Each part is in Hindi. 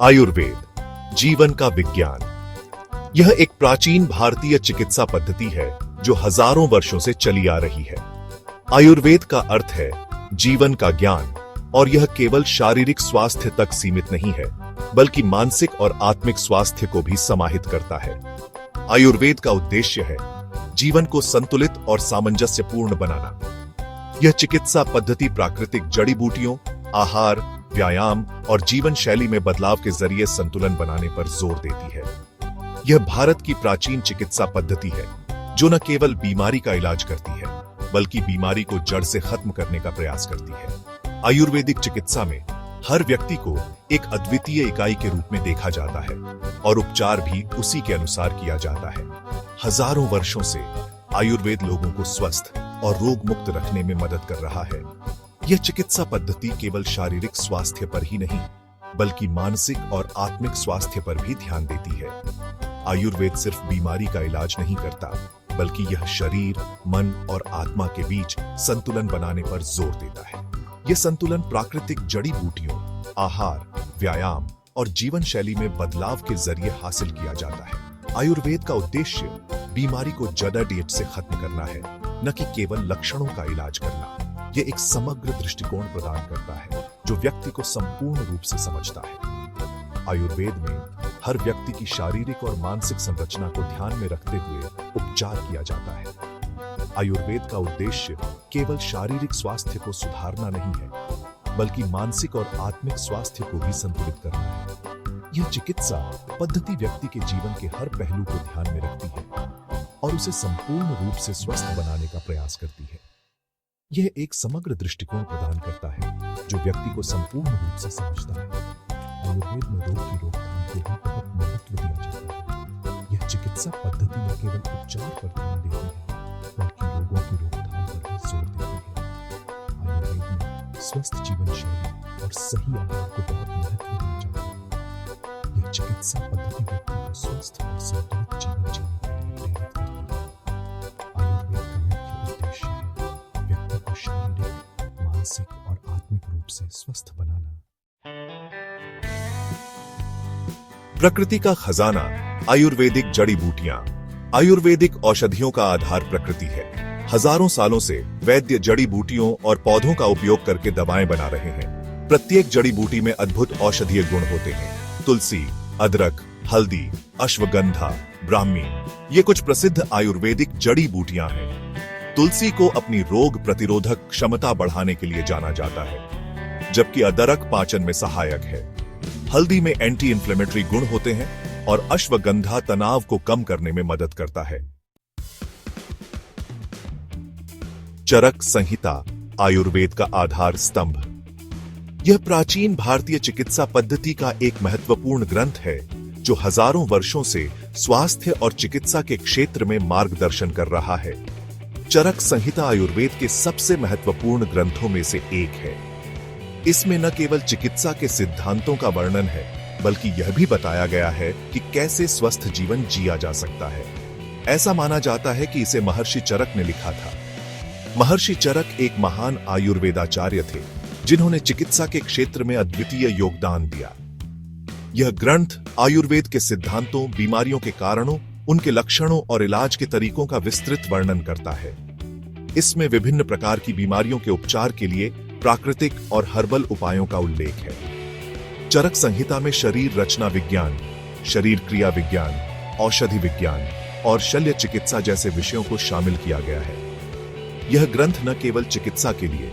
आयुर्वेद जीवन का विज्ञान। यह एक प्राचीन भारतीय चिकित्सा पद्धति है जो हजारों वर्षों से चली आ रही है। आयुर्वेद का अर्थ है जीवन का ज्ञान, और यह केवल शारीरिक स्वास्थ्य तक सीमित नहीं है बल्कि मानसिक और आत्मिक स्वास्थ्य को भी समाहित करता है। आयुर्वेद का उद्देश्य है जीवन को संतुलित और सामंजस्यपूर्ण बनाना। यह चिकित्सा पद्धति प्राकृतिक जड़ी बूटियों, आहार, व्यायाम और जीवन शैली में बदलाव के जरिए संतुलन बनाने पर जोर देती है। यह भारत की प्राचीन चिकित्सा पद्धति है जो न केवल बीमारी का इलाज करती है बल्कि बीमारी को जड़ से खत्म करने का प्रयास करती है। आयुर्वेदिक चिकित्सा में हर व्यक्ति को एक अद्वितीय इकाई के रूप में देखा जाता है और उपचार भी उसी के अनुसार किया जाता है। हजारों वर्षों से आयुर्वेद लोगों को स्वस्थ और रोग मुक्त रखने में मदद कर रहा है। यह चिकित्सा पद्धति केवल शारीरिक स्वास्थ्य पर ही नहीं बल्कि मानसिक और आत्मिक स्वास्थ्य पर भी ध्यान देती है। आयुर्वेद सिर्फ बीमारी का इलाज नहीं करता बल्कि यह शरीर, मन और आत्मा के बीच संतुलन बनाने पर जोर देता है। यह संतुलन प्राकृतिक जड़ी बूटियों, आहार, व्यायाम और जीवन शैली में बदलाव के जरिए हासिल किया जाता है। आयुर्वेद का उद्देश्य बीमारी को जड़ से खत्म करना है, न कि केवल लक्षणों का इलाज करना। यह एक समग्र दृष्टिकोण प्रदान करता है जो व्यक्ति को संपूर्ण रूप से समझता है। आयुर्वेद में हर व्यक्ति की शारीरिक और मानसिक संरचना को ध्यान में रखते हुए उपचार किया जाता है। आयुर्वेद का उद्देश्य केवल शारीरिक स्वास्थ्य को सुधारना नहीं है बल्कि मानसिक और आत्मिक स्वास्थ्य को भी संतुलित करना है। यह चिकित्सा पद्धति व्यक्ति के जीवन के हर पहलू को ध्यान में रखती है और उसे संपूर्ण रूप से स्वस्थ बनाने का प्रयास करती है। यह एक समग्र दृष्टिकोण प्रदान करता है जो व्यक्ति को संपूर्ण रूप से समझता है। आयुर्वेद में रोग की रोकथाम को भी बहुत महत्व दिया जाता है। यह चिकित्सा पद्धति न केवल उपचार पर ध्यान देती है बल्कि रोगों की रोकथाम पर भी जोर देती है। आयुर्वेद में स्वस्थ जीवन शैली और सही आहार को बहुत महत्व दिया जाता है। यह चिकित्सा पद्धति व्यक्ति को स्वस्थ और संतुलित जीवन जीने के लिए प्रेरित करती है। आयुर्वेद का मुख्य उद्देश्य है व्यक्ति को शारीरिक, मानसिक और आत्मिक रूप से स्वस्थ बनाना। प्रकृति का खजाना आयुर्वेदिक जड़ी बूटियां। आयुर्वेदिक औषधियों का आधार प्रकृति है। हजारों सालों से वैद्य जड़ी बूटियों और पौधों का उपयोग करके दवाएं बना रहे हैं। प्रत्येक जड़ी बूटी में अद्भुत औषधीय गुण होते हैं। तुलसी, अदरक, हल्दी, अश्वगंधा, ब्राह्मी, ये कुछ प्रसिद्ध आयुर्वेदिक जड़ी बूटियां हैं। तुलसी को अपनी रोग प्रतिरोधक क्षमता बढ़ाने के लिए जाना जाता है, जबकि अदरक पाचन में सहायक है। हल्दी में एंटी इंफ्लेमेटरी गुण होते हैं और अश्वगंधा तनाव को कम करने में मदद करता है। चरक संहिता आयुर्वेद का आधार स्तंभ। यह प्राचीन भारतीय चिकित्सा पद्धति का एक महत्वपूर्ण ग्रंथ है जो हजारों वर्षों से स्वास्थ्य और चिकित्सा के क्षेत्र में मार्गदर्शन कर रहा है। चरक संहिता आयुर्वेद के सबसे महत्वपूर्ण ग्रंथों में से एक है। इसमें न केवल चिकित्सा के सिद्धांतों का वर्णन है बल्कि यह भी बताया गया है कि कैसे स्वस्थ जीवन जिया जा सकता है। ऐसा माना जाता है कि इसे महर्षि चरक ने लिखा था। महर्षि चरक एक महान आयुर्वेदाचार्य थे जिन्होंने चिकित्सा के क्षेत्र में अद्वितीय योगदान दिया। यह ग्रंथ आयुर्वेद के सिद्धांतों, बीमारियों के कारणों, उनके लक्षणों और इलाज के तरीकों का विस्तृत वर्णन करता है। इसमें विभिन्न प्रकार की बीमारियों के उपचार के लिए प्राकृतिक और हर्बल उपायों का उल्लेख है। चरक संहिता में शरीर रचना विज्ञान, शरीर क्रिया विज्ञान, औषधि विज्ञान और शल्य चिकित्सा जैसे विषयों को शामिल किया गया है। यह ग्रंथ न केवल चिकित्सा के लिए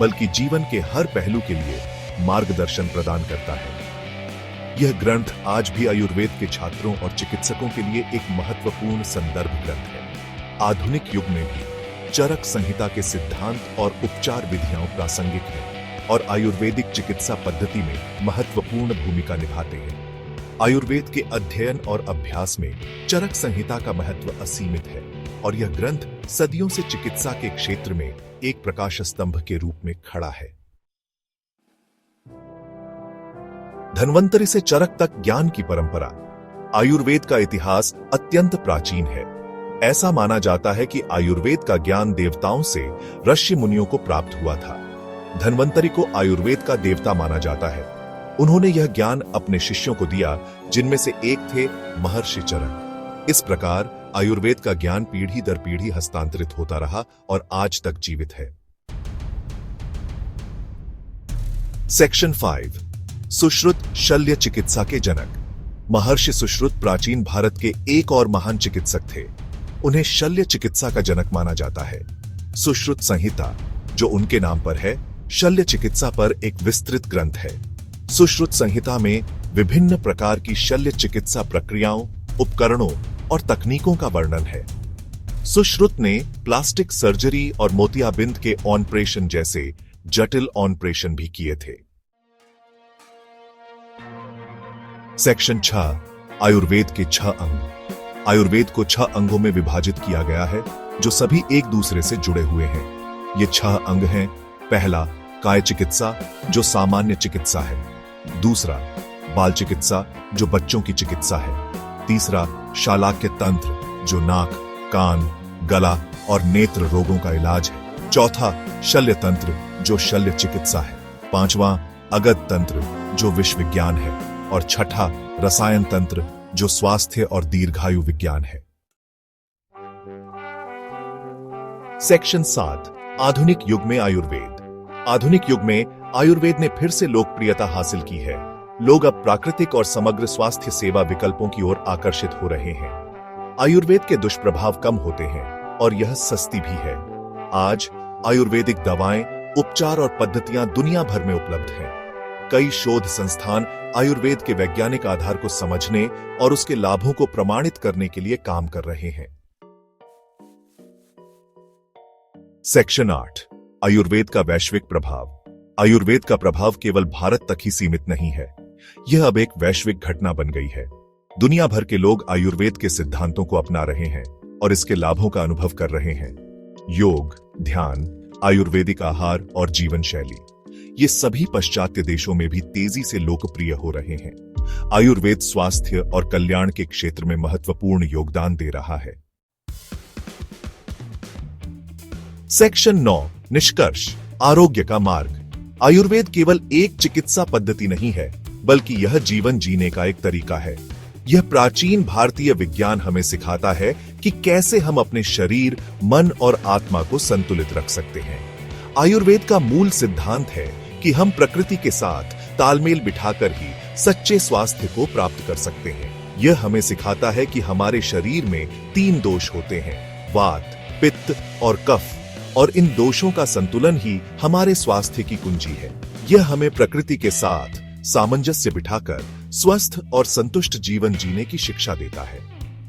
बल्कि जीवन के हर पहलू के लिए मार्गदर्शन प्रदान करता है। यह ग्रंथ आज भी आयुर्वेद के छात्रों और चिकित्सकों के लिए एक महत्वपूर्ण संदर्भ ग्रंथ है। आधुनिक युग में भी चरक संहिता के सिद्धांत और उपचार विधियां प्रासंगिक हैं और आयुर्वेदिक चिकित्सा पद्धति में महत्वपूर्ण भूमिका निभाते हैं। आयुर्वेद के अध्ययन और अभ्यास में चरक संहिता का महत्व असीमित है और यह ग्रंथ सदियों से चिकित्सा के क्षेत्र में एक प्रकाश स्तंभ के रूप में खड़ा है। धन्वंतरि से चरक तक ज्ञान की परंपरा। आयुर्वेद का इतिहास अत्यंत प्राचीन है। ऐसा माना जाता है कि आयुर्वेद का ज्ञान देवताओं से ऋषि मुनियों को प्राप्त हुआ था। धन्वंतरि को आयुर्वेद का देवता माना जाता है। उन्होंने यह ज्ञान अपने शिष्यों को दिया, जिनमें से एक थे महर्षि चरक। इस प्रकार आयुर्वेद का ज्ञान पीढ़ी दर पीढ़ी हस्तांतरित होता रहा और आज तक जीवित है। सेक्शन 5, सुश्रुत शल्य चिकित्सा के जनक। महर्षि सुश्रुत प्राचीन भारत के एक और महान चिकित्सक थे। उन्हें शल्य चिकित्सा का जनक माना जाता है। सुश्रुत संहिता, जो उनके नाम पर है, शल्य चिकित्सा पर एक विस्तृत ग्रंथ है। सुश्रुत संहिता में विभिन्न प्रकार की शल्य चिकित्सा प्रक्रियाओं, उपकरणों और तकनीकों का वर्णन है। सुश्रुत ने प्लास्टिक सर्जरी और मोतियाबिंद के ऑपरेशन जैसे जटिल ऑपरेशन भी किए थे। सेक्शन 6, आयुर्वेद के 6 अंग। आयुर्वेद को 6 अंगों में विभाजित किया गया है, जो सभी एक दूसरे से जुड़े हुए हैं। ये 6 अंग हैं। पहला, काय चिकित्सा, जो सामान्य चिकित्सा है। दूसरा, बाल चिकित्सा, जो बच्चों की चिकित्सा है। तीसरा, शालाक्य तंत्र, जो नाक, कान, गला और नेत्र रोगों का इलाज है। चौथा, शल्य तंत्र, जो शल्य चिकित्सा है। पांचवां, अगध तंत्र, जो विष विज्ञान है। और छठा, रसायन तंत्र, जो स्वास्थ्य और दीर्घायु विज्ञान है। सेक्शन 7, आधुनिक युग में आयुर्वेद। आधुनिक युग में आयुर्वेद ने फिर से लोकप्रियता हासिल की है। लोग अब प्राकृतिक और समग्र स्वास्थ्य सेवा विकल्पों की ओर आकर्षित हो रहे हैं। आयुर्वेद के दुष्प्रभाव कम होते हैं और यह सस्ती भी है। आज आयुर्वेदिक दवाएं, उपचार और पद्धतियां दुनिया भर में उपलब्ध हैं। कई शोध संस्थान आयुर्वेद के वैज्ञानिक आधार को समझने और उसके लाभों को प्रमाणित करने के लिए काम कर रहे हैं। सेक्शन 8, आयुर्वेद का वैश्विक प्रभाव। आयुर्वेद का प्रभाव केवल भारत तक ही सीमित नहीं है। यह अब एक वैश्विक घटना बन गई है। दुनिया भर के लोग आयुर्वेद के सिद्धांतों को अपना रहे हैं और इसके लाभों का अनुभव कर रहे हैं। योग, ध्यान, आयुर्वेदिक आहार और जीवन शैली, ये सभी पाश्चात्य देशों में भी तेजी से लोकप्रिय हो रहे हैं। आयुर्वेद स्वास्थ्य और कल्याण के क्षेत्र में महत्वपूर्ण योगदान दे रहा है। सेक्शन 9, निष्कर्ष, आरोग्य का मार्ग। आयुर्वेद केवल एक चिकित्सा पद्धति नहीं है, बल्कि यह जीवन जीने का एक तरीका है। यह प्राचीन भारतीय विज्ञान हमें सिखाता है कि कैसे हम अपने शरीर, मन और आत्मा को संतुलित रख सकते हैं। आयुर्वेद का मूल सिद्धांत है कि हम प्रकृति के साथ तालमेल बिठाकर ही सच्चे स्वास्थ्य को प्राप्त कर सकते हैं। यह हमें सिखाता है कि हमारे शरीर में 3 दोष होते हैं, वात, पित्त और कफ, और इन दोषों का संतुलन ही हमारे स्वास्थ्य की कुंजी है। यह हमें प्रकृति के साथ सामंजस्य बिठाकर स्वस्थ और संतुष्ट जीवन जीने की शिक्षा देता है।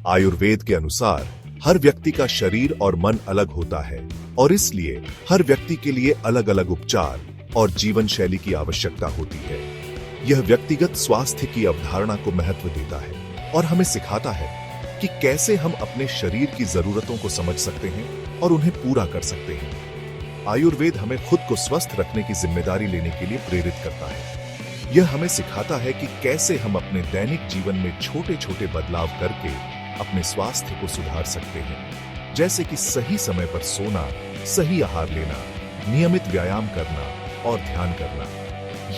आयुर्वेद के अनुसार हर व्यक्ति का शरीर और मन अलग होता है और इसलिए हर व्यक्ति के लिए अलग अलग उपचार और जीवन शैली की आवश्यकता होती है। यह व्यक्तिगत स्वास्थ्य की अवधारणा को महत्व देता है और हमें सिखाता है कि कैसे हम अपने शरीर की जरूरतों को समझ सकते हैं और उन्हें पूरा कर सकते हैं। आयुर्वेद हमें खुद को स्वस्थ रखने की जिम्मेदारी लेने के लिए प्रेरित करता है। यह हमें सिखाता है कि कैसे हम अपने दैनिक जीवन में छोटे छोटे बदलाव करके अपने स्वास्थ्य को सुधार सकते हैं, जैसे कि सही समय पर सोना, सही आहार लेना, नियमित व्यायाम करना और ध्यान करना।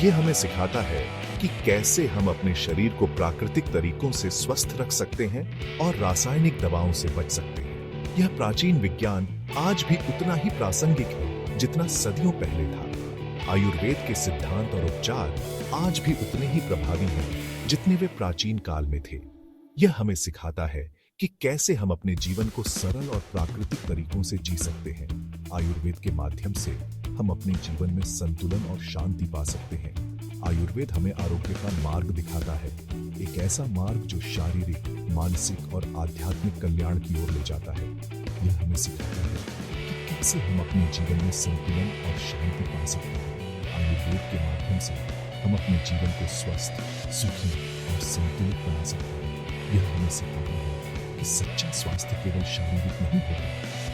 यह हमें सिखाता है कि कैसे हम अपने शरीर को प्राकृतिक तरीकों से स्वस्थ रख सकते हैं और रासायनिक दवाओं से बच सकते हैं। यह प्राचीन विज्ञान आज भी उतना ही प्रासंगिक है जितना सदियों पहले था। आयुर्वेद के सिद्धांत और उपचार आज भी उतने ही प्रभावी हैं जितने वे प्राचीन काल में थे। यह हमें सिखाता है कि कैसे हम अपने जीवन को सरल और प्राकृतिक तरीकों से जी सकते हैं। आयुर्वेद के माध्यम से हम अपने जीवन में संतुलन और शांति पा सकते हैं। आयुर्वेद हमें आरोग्य का मार्ग दिखाता है, एक ऐसा मार्ग जो शारीरिक, मानसिक और आध्यात्मिक कल्याण की ओर ले जाता है। यह हमें सिखाता है कि कैसे हम अपने जीवन में संतुलन और शांति पा सकते हैं। आयुर्वेद के माध्यम से हम अपने जीवन को स्वस्थ, सुखी और संतुलित बना सकते हैं। यह हमें सिखाता है कि सच्चा स्वास्थ्य केवल शारीरिक नहीं होता,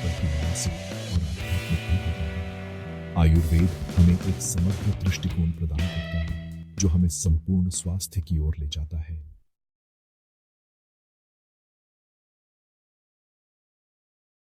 बल्कि मानसिक और आध्यात्मिक भी होता है। आयुर्वेद हमें एक समग्र दृष्टिकोण प्रदान करता है जो हमें संपूर्ण स्वास्थ्य की ओर ले जाता है।